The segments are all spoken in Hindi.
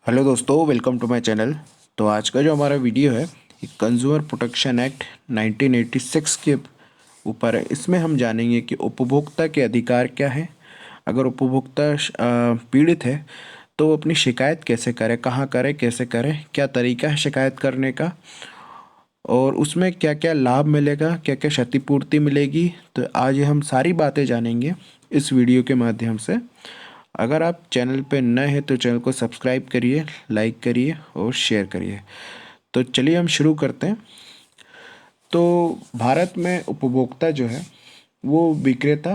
हेलो दोस्तों, वेलकम टू माय चैनल। तो आज का जो हमारा वीडियो है ये कंज्यूमर प्रोटेक्शन एक्ट 1986 के ऊपर है। इसमें हम जानेंगे कि उपभोक्ता के अधिकार क्या है। अगर उपभोक्ता पीड़ित है तो वो अपनी शिकायत कैसे करे, कहाँ करे, कैसे करे, क्या तरीका है शिकायत करने का, और उसमें क्या क्या लाभ मिलेगा, क्या क्या क्षतिपूर्ति मिलेगी। तो आज ये हम सारी बातें जानेंगे इस वीडियो के माध्यम से। अगर आप चैनल पे नए हैं तो चैनल को सब्सक्राइब करिए, लाइक करिए और शेयर करिए। तो चलिए हम शुरू करते हैं। तो भारत में उपभोक्ता जो है वो विक्रेता,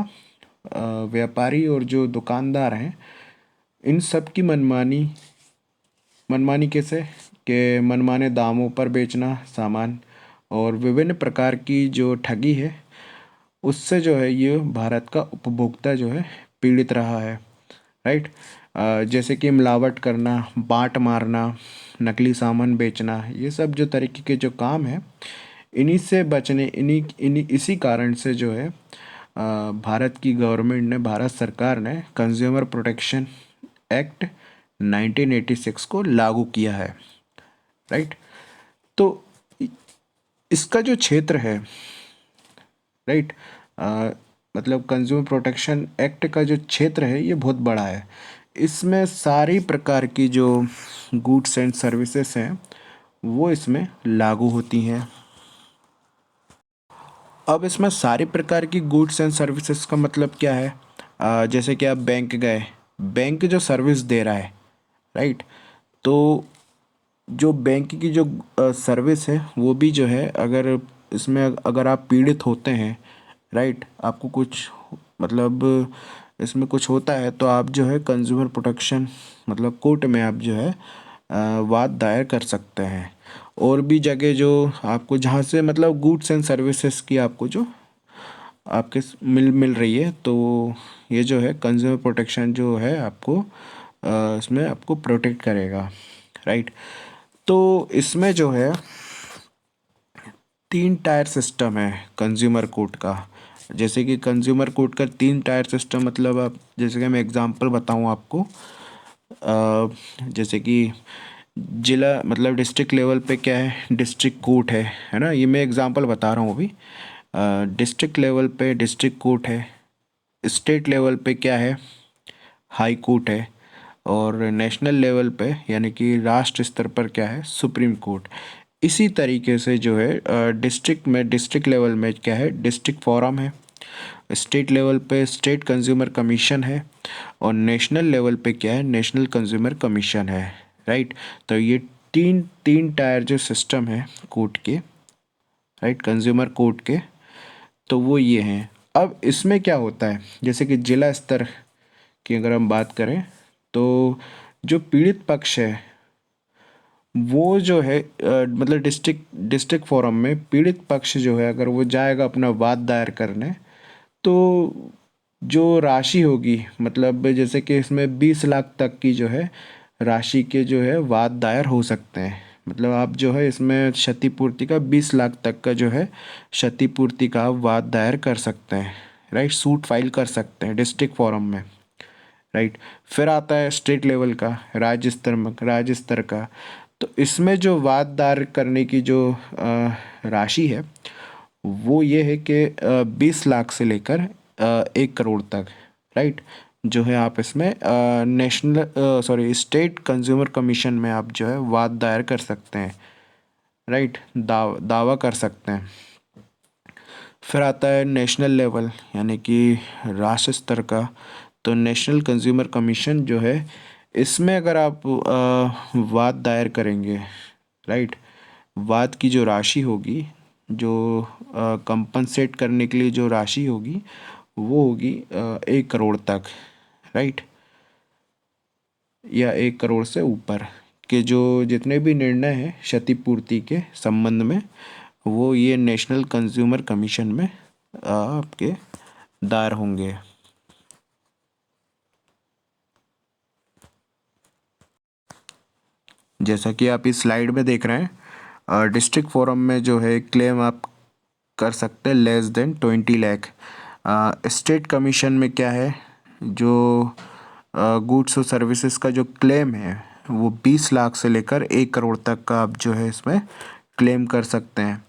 व्यापारी और जो दुकानदार हैं, इन सब की मनमानी मनमानी कैसे कि मनमाने दामों पर बेचना सामान और विभिन्न प्रकार की जो ठगी है उससे जो है ये भारत का उपभोक्ता जो है पीड़ित रहा है। राइट। जैसे कि मिलावट करना, बांट मारना, नकली सामान बेचना, ये सब जो तरीके के जो काम है, इन्हीं से बचने इन्हीं इन्हीं इसी कारण से जो है भारत की गवर्नमेंट ने, भारत सरकार ने कंज्यूमर प्रोटेक्शन एक्ट 1986 को लागू किया है। राइट। तो इसका जो क्षेत्र है, राइट, मतलब कंज्यूमर प्रोटेक्शन एक्ट का जो क्षेत्र है ये बहुत बड़ा है। इसमें सारी प्रकार की जो गुड्स एंड सर्विसेज हैं वो इसमें लागू होती हैं। अब इसमें सारी प्रकार की गुड्स एंड सर्विसेज का मतलब क्या है? जैसे कि आप बैंक गए, बैंक जो सर्विस दे रहा है, राइट, तो जो बैंक की जो सर्विस है वो भी जो है, अगर इसमें अगर आप पीड़ित होते हैं, राइट, आपको कुछ मतलब इसमें कुछ होता है तो आप जो है कंज्यूमर प्रोटेक्शन मतलब कोर्ट में आप जो है वाद दायर कर सकते हैं। और भी जगह जो आपको जहाँ से मतलब गुड्स एंड सर्विसेज की आपको जो आपके मिल मिल रही है, तो ये जो है कंज्यूमर प्रोटेक्शन जो है आपको इसमें आपको प्रोटेक्ट करेगा। राइट। तो इसमें जो है 3 टायर सिस्टम है कंज्यूमर कोर्ट का। जैसे कि कंज्यूमर कोर्ट का 3 टायर सिस्टम मतलब, आप जैसे कि मैं एग्जांपल बताऊं आपको, जैसे कि जिला मतलब डिस्ट्रिक्ट लेवल पे क्या है, डिस्ट्रिक्ट कोर्ट है ना, ये मैं एग्जांपल बता रहा हूँ अभी। डिस्ट्रिक्ट लेवल पे डिस्ट्रिक्ट कोर्ट है, स्टेट लेवल पे क्या है, हाई कोर्ट है, और नेशनल लेवल पे यानी कि राष्ट्र स्तर पर क्या है, सुप्रीम कोर्ट। इसी तरीके से जो है डिस्ट्रिक्ट में, डिस्ट्रिक्ट लेवल में क्या है, डिस्ट्रिक्ट फोरम है, स्टेट लेवल पे स्टेट कंज्यूमर कमीशन है, और नेशनल लेवल पे क्या है, नेशनल कंज्यूमर कमीशन है। राइट। तो ये तीन तीन टायर जो सिस्टम है कोर्ट के, राइट, कंज्यूमर कोर्ट के, तो वो ये हैं। अब इसमें क्या होता है, जैसे कि जिला स्तर की अगर हम बात करें तो जो पीड़ित पक्ष है वो जो है मतलब डिस्ट्रिक्ट फोरम में पीड़ित पक्ष जो है अगर वो जाएगा अपना वाद दायर करने, तो जो राशि होगी, मतलब जैसे कि इसमें 20 लाख तक की जो है राशि के जो है वाद दायर हो सकते हैं। मतलब आप जो है इसमें क्षतिपूर्ति का 20 लाख तक का जो है क्षतिपूर्ति का आप वाद दायर कर सकते हैं। राइट, सूट फाइल कर सकते हैं डिस्ट्रिक्ट फोरम में। राइट। फिर आता है स्टेट लेवल का, राज्य स्तर का। तो इसमें जो वाद दायर करने की जो राशि है वो ये है कि 20 लाख से लेकर 1 करोड़ तक। राइट। जो है आप इसमें स्टेट कंज्यूमर कमीशन में आप जो है वाद दायर कर सकते हैं। राइट, दावा कर सकते हैं। फिर आता है नेशनल लेवल यानी कि राष्ट्र स्तर का। तो नेशनल कंज्यूमर कमीशन जो है, इसमें अगर आप वाद दायर करेंगे, राइट, वाद की जो राशि होगी, जो कंपनसेट करने के लिए जो राशि होगी वो होगी 1 करोड़ तक। राइट, या 1 करोड़ से ऊपर के जो जितने भी निर्णय हैं क्षतिपूर्ति के संबंध में, वो ये नेशनल कंज्यूमर कमीशन में आपके दायर होंगे। जैसा कि आप इस स्लाइड में देख रहे हैं, डिस्ट्रिक्ट फोरम में जो है क्लेम आप कर सकते हैं <20 लाख। स्टेट कमीशन में क्या है, जो गुड्स और सर्विसेज का जो क्लेम है वो 20 लाख से लेकर 1 करोड़ तक का आप जो है इसमें क्लेम कर सकते हैं,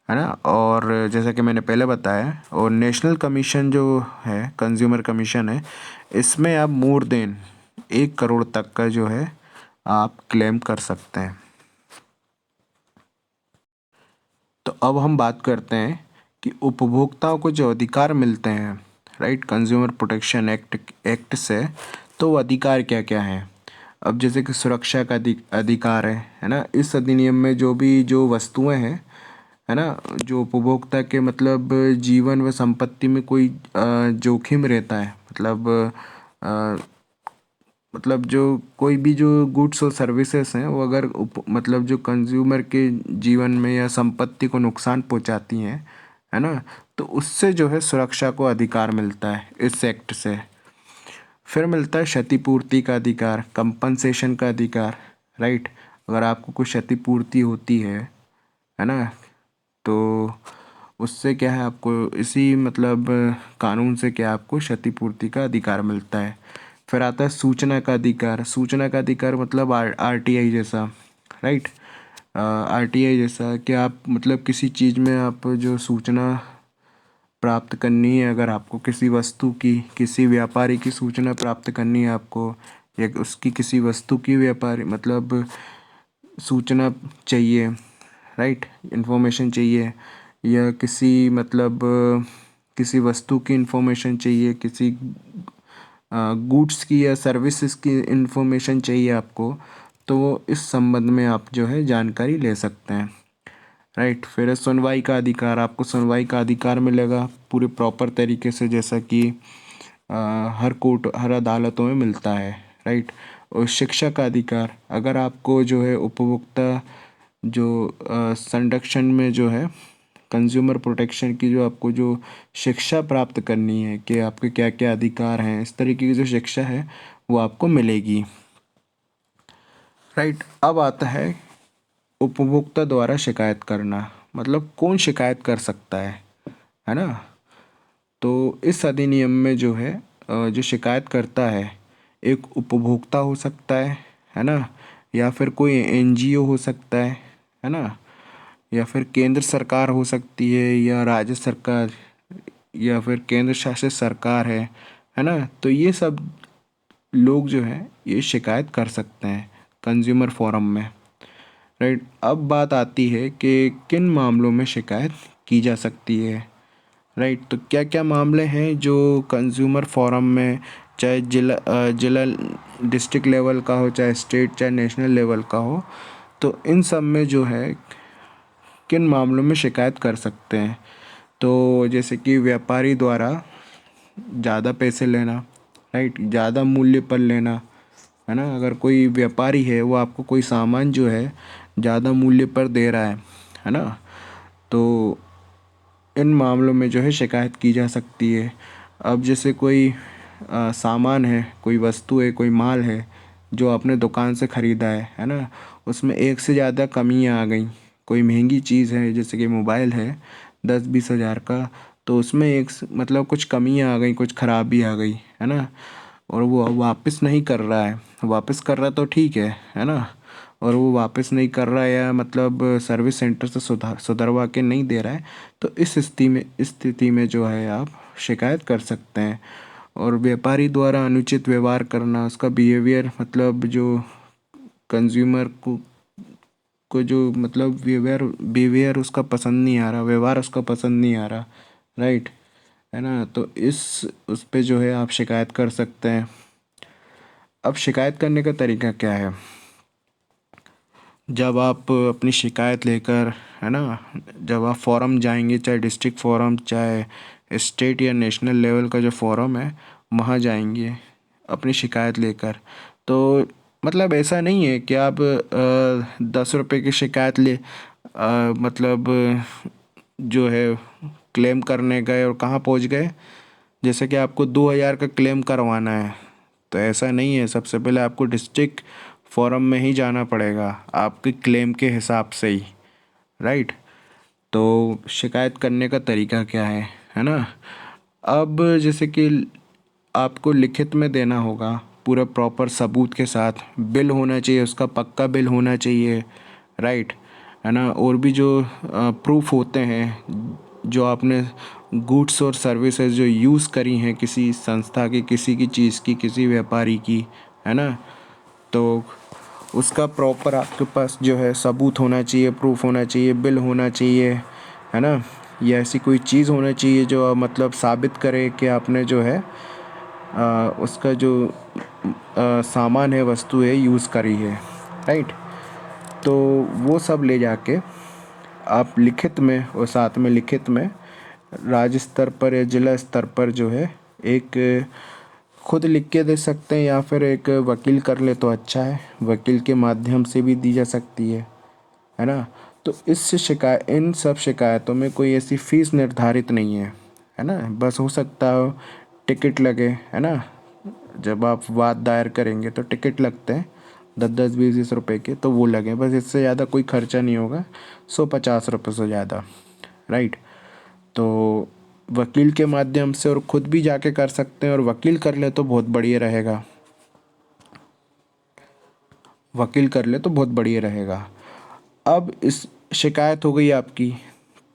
है ना। और जैसा कि मैंने पहले बताया, और नेशनल कमीशन जो है, कंज्यूमर कमीशन है, इसमें आप मोर देन 1 करोड़ तक का जो है आप क्लेम कर सकते हैं। तो अब हम बात करते हैं कि उपभोक्ताओं को जो अधिकार मिलते हैं, राइट, कंज्यूमर प्रोटेक्शन एक्ट से, तो वो अधिकार क्या क्या हैं। अब जैसे कि सुरक्षा का अधिकार है ना। इस अधिनियम में जो वस्तुएं हैं, है ना, जो उपभोक्ता के मतलब जीवन व संपत्ति में कोई जोखिम रहता है, अ, मतलब जो कोई भी जो गुड्स और सर्विसेज हैं, वो अगर मतलब जो कंज्यूमर के जीवन में या संपत्ति को नुकसान पहुंचाती हैं, है ना, तो उससे जो है सुरक्षा को अधिकार मिलता है इस एक्ट से। फिर मिलता है क्षतिपूर्ति का अधिकार, कंपनसेशन का अधिकार, राइट। अगर आपको कुछ क्षतिपूर्ति होती है ना, तो उससे क्या है, आपको इसी मतलब कानून से क्या आपको क्षतिपूर्ति का अधिकार मिलता है। फिर आता है सूचना का अधिकार। सूचना का अधिकार मतलब आरटीआई जैसा, राइट, आरटीआई जैसा कि आप मतलब किसी चीज़ में आप जो सूचना प्राप्त करनी है, अगर आपको किसी वस्तु की, किसी व्यापारी की सूचना प्राप्त करनी है आपको, या उसकी किसी वस्तु की व्यापारी मतलब सूचना चाहिए, राइट, इंफॉर्मेशन चाहिए, या किसी मतलब किसी वस्तु की इंफॉर्मेशन चाहिए, किसी गुड्स की या सर्विसेज की इंफॉर्मेशन चाहिए आपको, तो वो इस संबंध में आप जो है जानकारी ले सकते हैं, राइट। फिर है सुनवाई का अधिकार। आपको सुनवाई का अधिकार मिलेगा पूरे प्रॉपर तरीके से, जैसा कि हर कोर्ट, हर अदालतों में मिलता है, राइट। और शिक्षा का अधिकार। अगर आपको जो है उपभोक्ता जो संरक्षण में जो है कंज्यूमर प्रोटेक्शन की जो आपको जो शिक्षा प्राप्त करनी है कि आपके क्या क्या अधिकार हैं, इस तरीके की जो शिक्षा है वो आपको मिलेगी, राइट। अब आता है उपभोक्ता द्वारा शिकायत करना, मतलब कौन शिकायत कर सकता है ना। तो इस अधिनियम में जो है जो शिकायत करता है, एक उपभोक्ता हो सकता है ना, या फिर कोई एनजीओ हो सकता है ना, या फिर केंद्र सरकार हो सकती है, या राज्य सरकार, या फिर केंद्र शासित सरकार है ना। तो ये सब लोग जो है ये शिकायत कर सकते हैं कंज्यूमर फोरम में, राइट। अब बात आती है कि किन मामलों में शिकायत की जा सकती है, राइट। तो क्या क्या मामले हैं जो कंज्यूमर फोरम में, चाहे जिला डिस्ट्रिक्ट लेवल का हो, चाहे स्टेट, चाहे नेशनल लेवल का हो, तो इन सब में जो है किन मामलों में शिकायत कर सकते हैं। तो जैसे कि व्यापारी द्वारा ज़्यादा पैसे लेना, राइट, ज़्यादा मूल्य पर लेना, है ना। अगर कोई व्यापारी है वो आपको कोई सामान जो है ज़्यादा मूल्य पर दे रहा है ना, तो इन मामलों में जो है शिकायत की जा सकती है। अब जैसे कोई सामान है, कोई वस्तु है, कोई माल है जो आपने दुकान से ख़रीदा है ना, उसमें एक से ज़्यादा कमियां आ गई। कोई महंगी चीज़ है, जैसे कि मोबाइल है 10-20 हज़ार का, तो उसमें मतलब कुछ कमियां आ गई, कुछ खराबी आ गई, है ना, और वो वापस नहीं कर रहा है। वापस कर रहा तो ठीक है ना, और वो वापस नहीं कर रहा है, या मतलब सर्विस सेंटर से सुधरवा के नहीं दे रहा है, तो इस स्थिति में जो है आप शिकायत कर सकते हैं। और व्यापारी द्वारा अनुचित व्यवहार करना, उसका बिहेवियर, मतलब जो कंज्यूमर को जो मतलब बिहेवियर उसका पसंद नहीं आ रहा, व्यवहार उसका पसंद नहीं आ रहा, राइट, है ना, तो उस पे जो है आप शिकायत कर सकते हैं। अब शिकायत करने का तरीका क्या है। जब आप अपनी शिकायत लेकर, है ना, जब आप फोरम जाएंगे, चाहे डिस्ट्रिक्ट फोरम, चाहे स्टेट या नेशनल लेवल का जो फोरम है, वहाँ जाएंगे अपनी शिकायत लेकर, तो मतलब ऐसा नहीं है कि आप 10 रुपये की शिकायत मतलब जो है क्लेम करने गए और कहाँ पहुँच गए। जैसे कि आपको 2 हज़ार का क्लेम करवाना है, तो ऐसा नहीं है। सबसे पहले आपको डिस्ट्रिक्ट फोरम में ही जाना पड़ेगा आपके क्लेम के हिसाब से ही, राइट। तो शिकायत करने का तरीका क्या है ना। अब जैसे कि आपको लिखित में देना होगा पूरा प्रॉपर सबूत के साथ बिल होना चाहिए, उसका पक्का बिल होना चाहिए, राइट, है ना। और भी जो प्रूफ होते हैं जो आपने गुड्स और सर्विसेज जो यूज़ करी हैं किसी संस्था की, किसी की चीज़ की, किसी व्यापारी की, है ना, तो उसका प्रॉपर आपके पास जो है सबूत होना चाहिए, प्रूफ होना चाहिए, बिल होना चाहिए, है ना। या ऐसी कोई चीज़ होना चाहिए जो मतलब साबित करे कि आपने जो है उसका जो सामान है, वस्तु है, यूज़ करी है, राइट। तो वो सब ले जाके आप लिखित में, और साथ में लिखित में राज्य स्तर पर या जिला स्तर पर जो है एक खुद लिख के दे सकते हैं, या फिर एक वकील कर ले तो अच्छा है, वकील के माध्यम से भी दी जा सकती है ना। तो इन सब शिकायतों में कोई ऐसी फीस निर्धारित नहीं है ना। बस हो सकता हो टिकट लगे, है ना, जब आप वाद दायर करेंगे तो टिकट लगते हैं 10-10 20-20 रुपए के, तो वो लगे बस, इससे ज़्यादा कोई खर्चा नहीं होगा, 150 रुपये से ज़्यादा, राइट। तो वकील के माध्यम से और ख़ुद भी जाके कर सकते हैं, और वकील कर ले तो बहुत बढ़िया रहेगा, वकील कर ले तो बहुत बढ़िया रहेगा। अब इस शिकायत हो गई आपकी,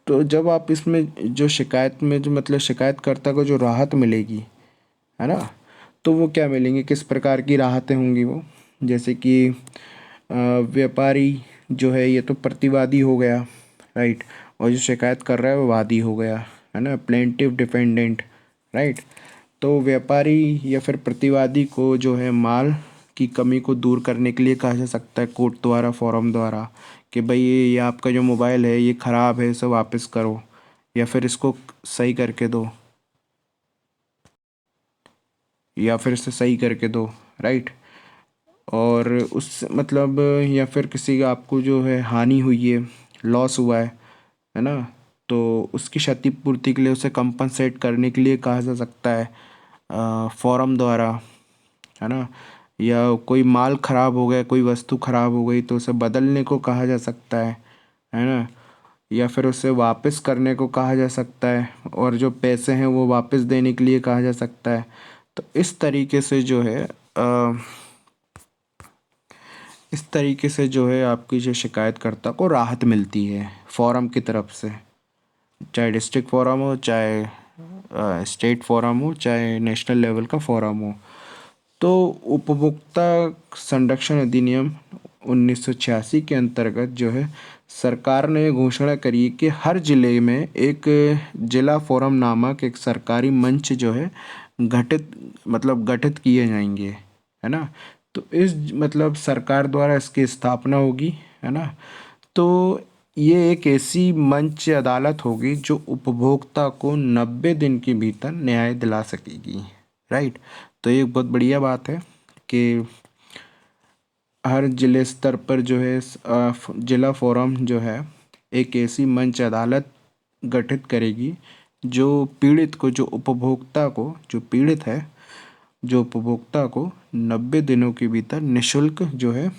तो जब आप इसमें जो शिकायत में जो मतलब शिकायतकर्ता को जो राहत मिलेगी, है ना, तो वो क्या मिलेंगी, किस प्रकार की राहतें होंगी वो, जैसे कि व्यापारी जो है ये तो प्रतिवादी हो गया, राइट, और जो शिकायत कर रहा है वो वादी हो गया, है ना, प्लेंटिव डिफेंडेंट, राइट। तो व्यापारी या फिर प्रतिवादी को जो है माल की कमी को दूर करने के लिए कहा जा सकता है कोर्ट द्वारा, फोरम द्वारा, कि भाई ये आपका जो मोबाइल है ये ख़राब है, इसे वापस करो, या फिर इसको सही करके दो, या फिर इसे सही करके दो, राइट। और उस मतलब या फिर किसी का आपको जो है हानि हुई है, लॉस हुआ है ना, तो उसकी क्षतिपूर्ति के लिए उसे कंपनसेट करने के लिए कहा जा सकता है फोरम द्वारा, है ना। या कोई माल ख़राब हो गया, कोई वस्तु ख़राब हो गई तो उसे बदलने को कहा जा सकता है ना, या फिर उसे वापस करने को कहा जा सकता है, और जो पैसे हैं वो वापस देने के लिए कहा जा सकता है। तो इस तरीके से जो है इस तरीके से जो है आपकी जो शिकायतकर्ता को राहत मिलती है फोरम की तरफ से, चाहे डिस्ट्रिक्ट फोरम हो, चाहे स्टेट फोरम हो, चाहे नेशनल लेवल का फोरम हो। तो उपभोक्ता संरक्षण अधिनियम 1986 के अंतर्गत जो है सरकार ने घोषणा करी कि हर जिले में एक जिला फोरम नामक एक सरकारी मंच जो है गठित किए जाएंगे, है ना। तो इस मतलब सरकार द्वारा इसकी स्थापना होगी, है ना। तो ये एक ऐसी मंच अदालत होगी जो उपभोक्ता को 90 दिन के भीतर न्याय दिला सकेगी, राइट। तो ये बहुत बढ़िया बात है कि हर जिले स्तर पर जो है जिला फोरम जो है एक ऐसी मंच अदालत गठित करेगी जो पीड़ित को, जो उपभोक्ता को, जो पीड़ित है, जो उपभोक्ता को 90 दिनों के भीतर निशुल्क जो है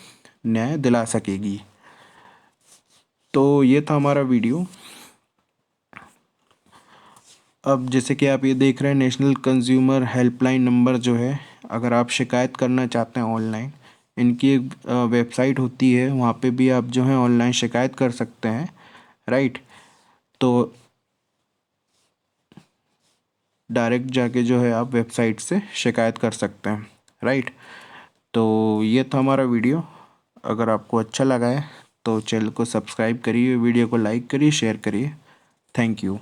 न्याय दिला सकेगी। तो ये था हमारा वीडियो। अब जैसे कि आप ये देख रहे हैं नेशनल कंज्यूमर हेल्पलाइन नंबर जो है, अगर आप शिकायत करना चाहते हैं ऑनलाइन, इनकी एक वेबसाइट होती है, वहाँ पे भी आप जो है ऑनलाइन शिकायत कर सकते हैं, राइट। तो डायरेक्ट जाके जो है आप वेबसाइट से शिकायत कर सकते हैं, राइट। तो ये था हमारा वीडियो। अगर आपको अच्छा लगा है तो चैनल को सब्सक्राइब करिए, वीडियो को लाइक करिए, शेयर करिए। Thank you.